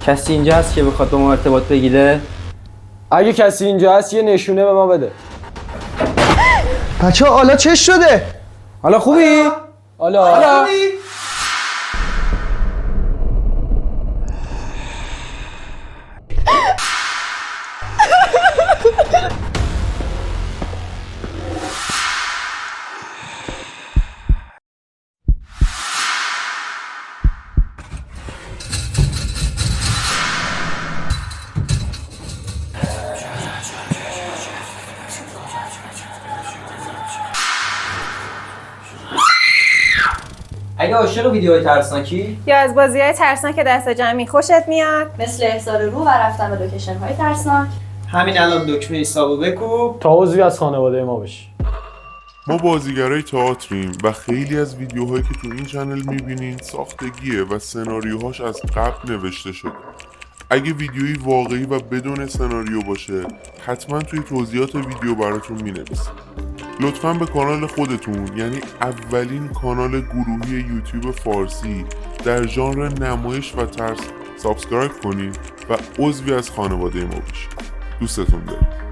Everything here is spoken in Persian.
کسی اینجا هست که بخواد با ما ارتباط بگیره؟ اگه کسی اینجا هست یه نشونه به ما بده. بچه حالا چه شده؟ حالا خوبی؟ حالا اگه عاشق ویدیوهای ترسناکی یا از بازی‌های ترسناک دست جمعی خوشت میاد؟ مثل احضار رو و رفتن به لوکیشن‌های ترسناک. همین الان دکمه حسابو بکوب تا عضوی از خانواده ما باشی. ما بازیگرای تئاتریم و خیلی از ویدیوهایی که تو این چنل میبینین ساختگیه و سناریوهاش از قبل نوشته شده. اگه ویدیویی واقعی و بدون سناریو باشه حتما توی توضیحات ویدیو براتون مینویسم. لطفاً به کانال خودتون، یعنی اولین کانال گروهی یوتیوب فارسی در ژانر نمایش و ترس، سابسکرایب کنید و عضوی از خانواده ما بشید. دوستتون داریم.